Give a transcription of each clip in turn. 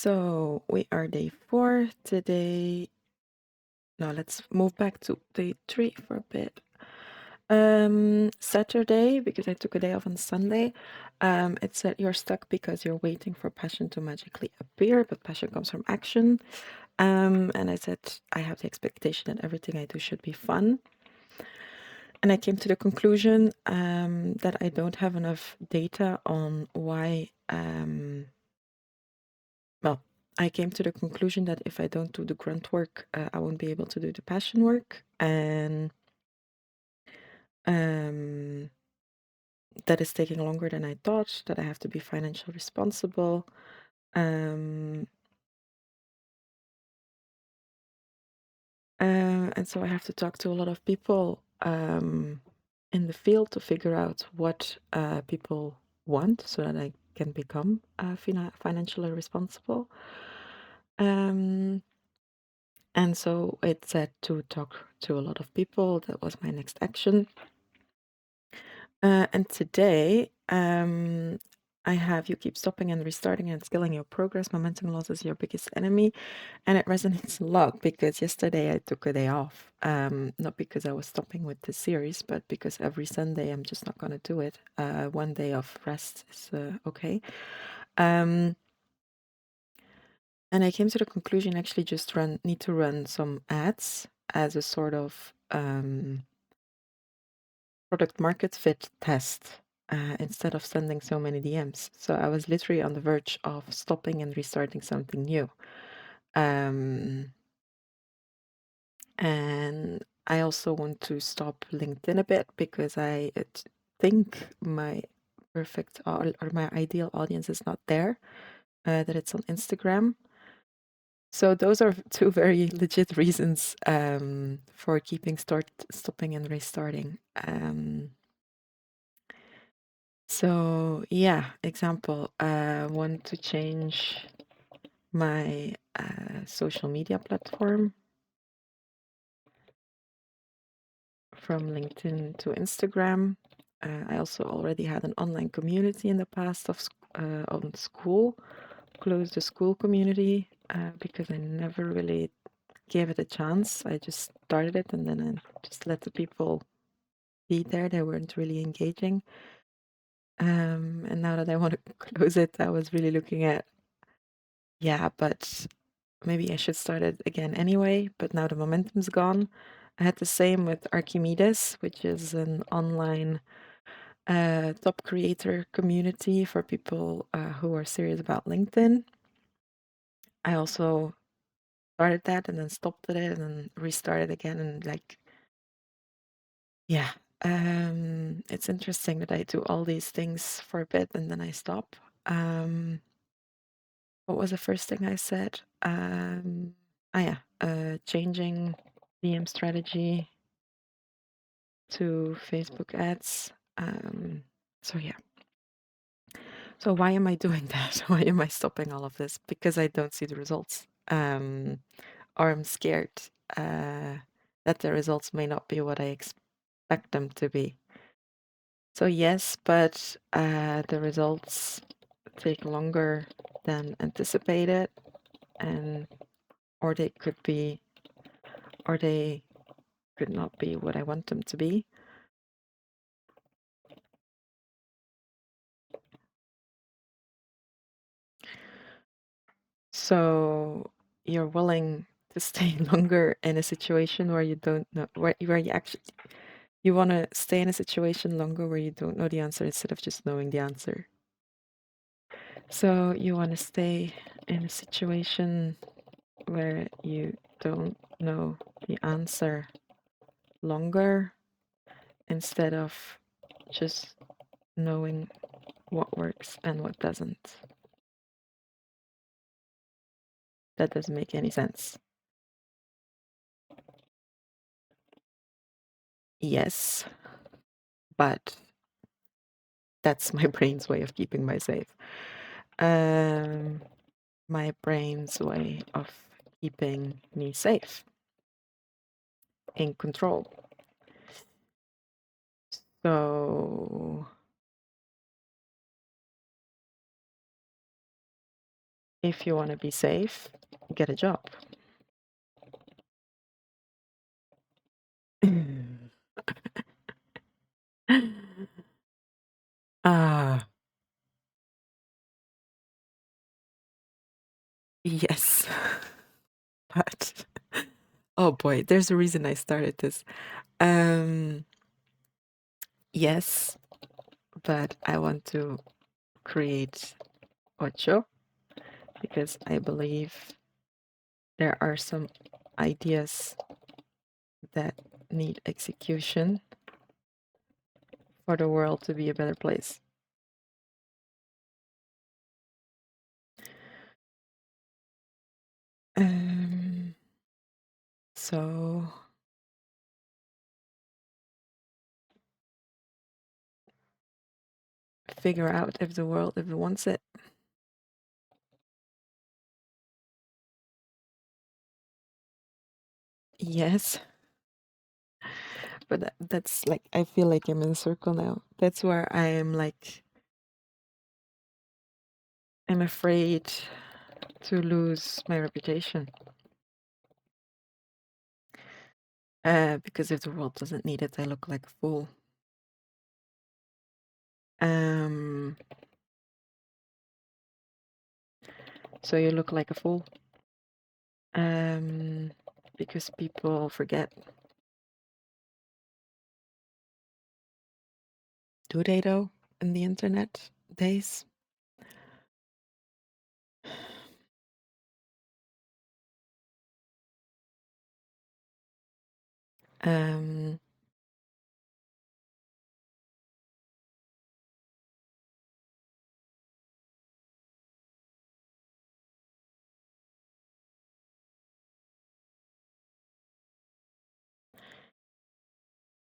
So we are day 4 today. No, let's move back to day 3 for a bit. Saturday, because I took a day off on Sunday, it said you're stuck because you're waiting for passion to magically appear, but passion comes from action. And I said I have the expectation that everything I do should be fun. And I came to the conclusion that I don't have enough data on why well, I came to the conclusion that if I don't do the grunt work, I won't be able to do the passion work. And that is taking longer than I thought, that I have to be financially responsible. And so I have to talk to a lot of people in the field to figure out what people want so that I can become financially responsible. And so it said to talk to a lot of people. That was my next action. And today, I have you keep stopping and restarting and scaling your progress. Momentum loss is your biggest enemy. And it resonates a lot because yesterday I took a day off. Not because I was stopping with the series, but because every Sunday I'm just not going to do it. One day of rest is okay. And I came to the conclusion actually just need to run some ads as a sort of product market fit test instead of sending so many DMs. So I was literally on the verge of stopping and restarting something new. And I also want to stop LinkedIn a bit because I think my perfect or my ideal audience is not there, that it's on Instagram. So those are two very legit reasons for stopping and restarting. So yeah, example, want to change my social media platform from LinkedIn to Instagram. I also already had an online community in the past on school, closed the school community because I never really gave it a chance. I just started it and then I just let the people be there. They weren't really engaging. And now that I want to close it, I was really looking at, yeah, but maybe I should start it again anyway, but now the momentum's gone. I had the same with Archimedes, which is an online top creator community for people who are serious about LinkedIn. I also started that and then stopped it and then restarted again and yeah, it's interesting that I do all these things for a bit and then I stop. What was the first thing I said? Changing DM strategy to Facebook ads. So yeah. So why am I doing that? Why am I stopping all of this? Because I don't see the results. Or I'm scared that the results may not be what I expect them to be. So yes, but the results take longer than anticipated, and or they could be, or they could not be what I want them to be. So you're willing to stay longer in a situation where you don't know where you actually you want to stay in a situation longer where you don't know the answer instead of just knowing the answer. So you want to stay in a situation where you don't know the answer longer instead of just knowing what works and what doesn't. That doesn't make any sense. Yes, but that's my brain's way of keeping me safe. My brain's way of keeping me safe, in control. So If you want to be safe, get a job. Ah, yes. But oh boy, there's a reason I started this. Um, yes, but I want to create ocho because I believe there are some ideas that need execution for the world to be a better place. So figure out if the world if it wants it. Yes, but that's like I feel like I'm in a circle now. That's where I am like I'm afraid to lose my reputation. Because if the world doesn't need it, I look like a fool. Um, so you look like a fool. Because people forget. Do they though? In the internet days? Um,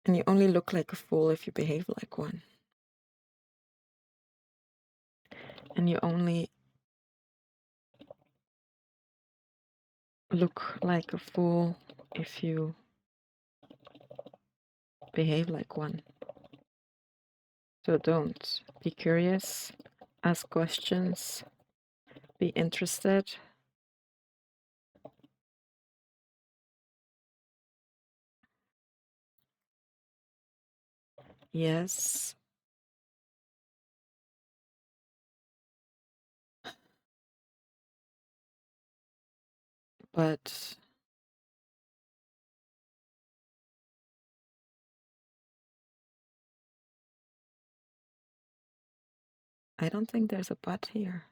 and you only look like a fool if you behave like one. And you only look like a fool if you behave like one. So don't. Be curious, ask questions, be interested. Yes, but I don't think there's a but here.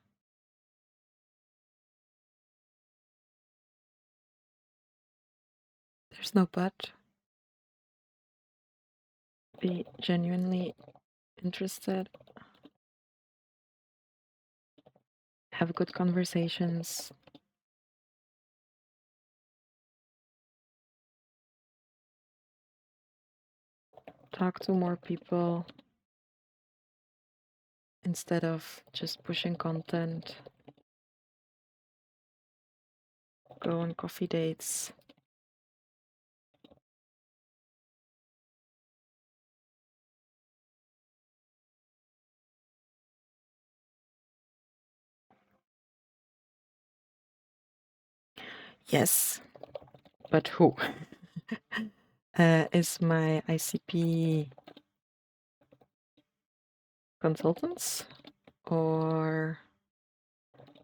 There's no but. Be genuinely interested, have good conversations, talk to more people instead of just pushing content, go on coffee dates. Yes, but who? Is my ICP consultants or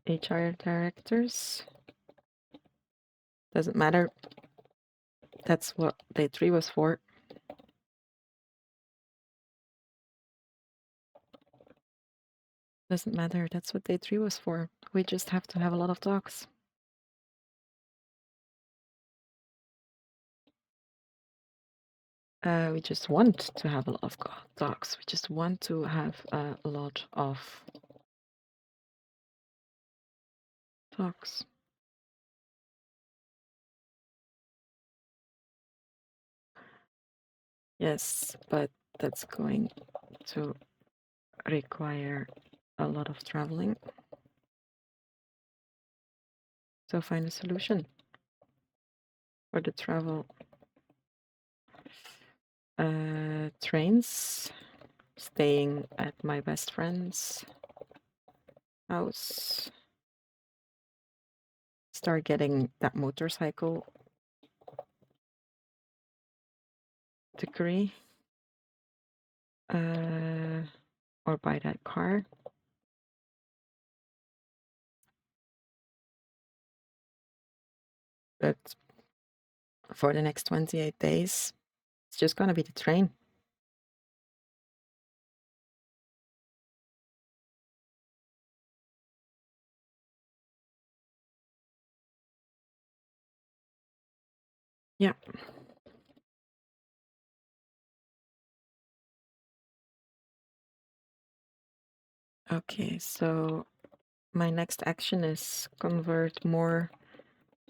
HR directors? Doesn't matter. That's what day 3 was for. Doesn't matter. That's what day 3 was for. We just have to have a lot of talks. We just want to have a lot of talks. We just want to have a lot of talks. Yes, but that's going to require a lot of traveling. So find a solution for the travel. Trains, staying at my best friend's house, start getting that motorcycle degree, or buy that car. But for the next 28 days, it's just gonna be the train. Yeah. Okay, so my next action is convert more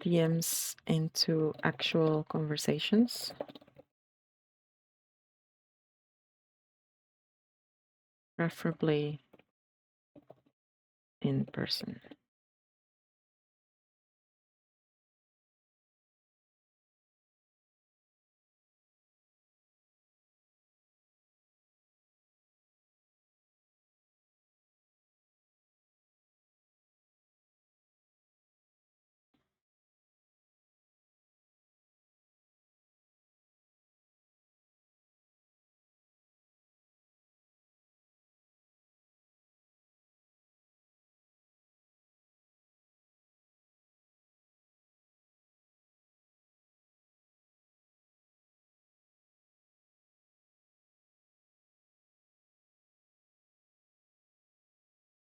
DMs into actual conversations, preferably in person.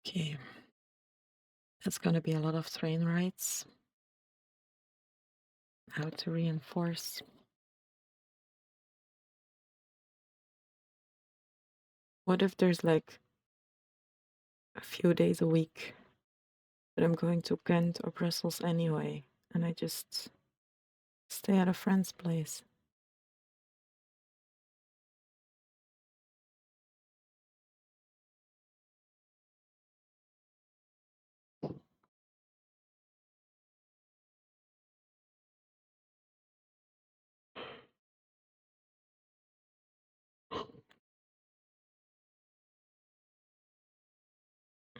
Okay, that's gonna be a lot of train rides. How to reinforce. What if there's like a few days a week that I'm going to Kent or Brussels anyway, and I just stay at a friend's place?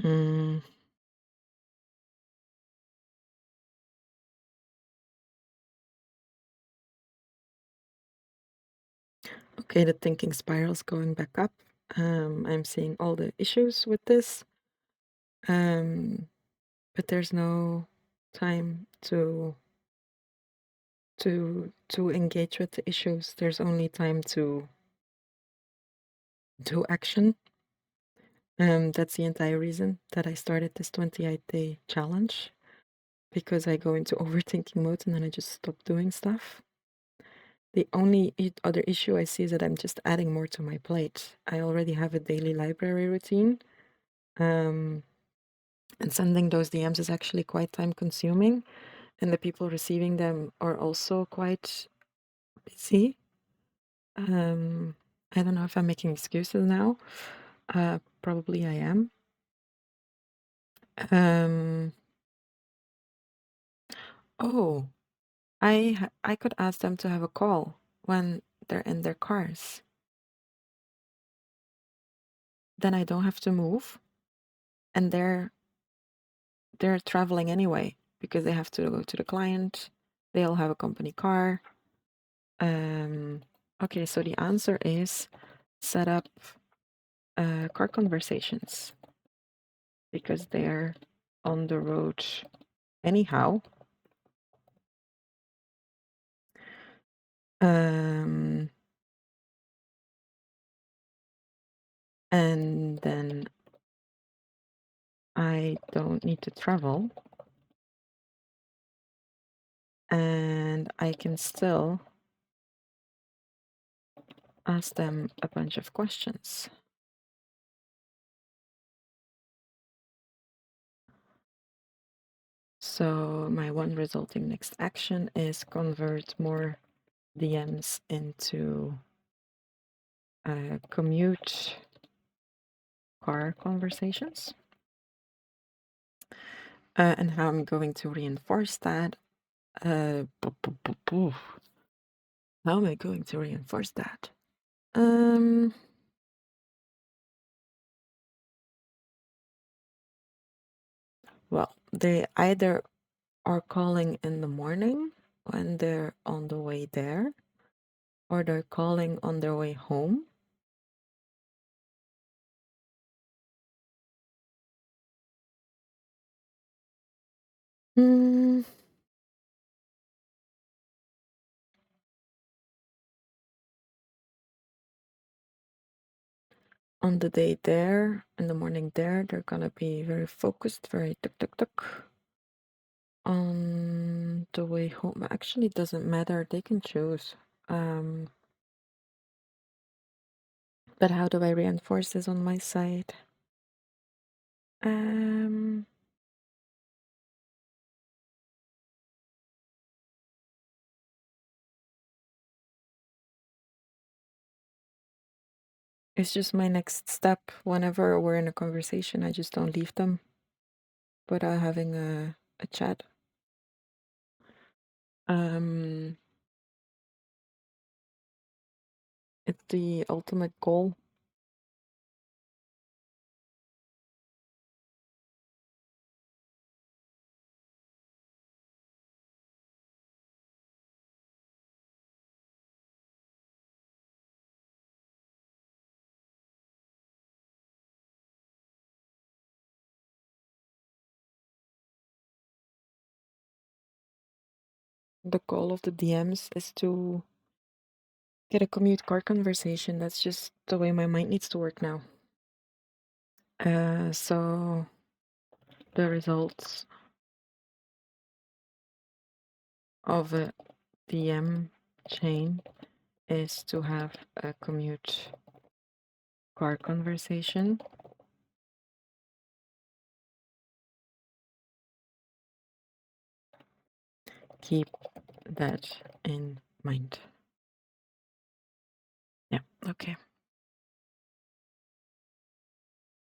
Mm, okay, the thinking spiral's going back up. I'm seeing all the issues with this, but there's no time to engage with the issues. There's only time to do action. That's the entire reason that I started this 28-day challenge, because I go into overthinking mode and then I just stop doing stuff. The only other issue I see is that I'm just adding more to my plate. I already have a daily library routine, and sending those DMs is actually quite time consuming, and the people receiving them are also quite busy. I don't know if I'm making excuses now. Probably I am. Um, oh, I could ask them to have a call when they're in their cars. Then I don't have to move, and they're traveling anyway because they have to go to the client. They all have a company car. Okay, so the answer is set up car conversations because they're on the road anyhow. And then I don't need to travel, and I can still ask them a bunch of questions. So my one resulting next action is convert more DMs into commute car conversations. And how I'm going to reinforce that. How am I going to reinforce that? Well, they either are calling in the morning when they're on the way there, or they're calling on their way home. Hmm. On the day there, in the morning there, they're gonna be very focused, very tuk tuk tuk. On the way home, actually, it doesn't matter. They can choose. But how do I reinforce this on my side? Um, it's just my next step. Whenever we're in a conversation, I just don't leave them without having a chat. Um, it's the ultimate goal. The goal of the DMs is to get a commute car conversation. That's just the way my mind needs to work now. So the results of a DM chain is to have a commute car conversation. Keep that in mind. Yeah, okay.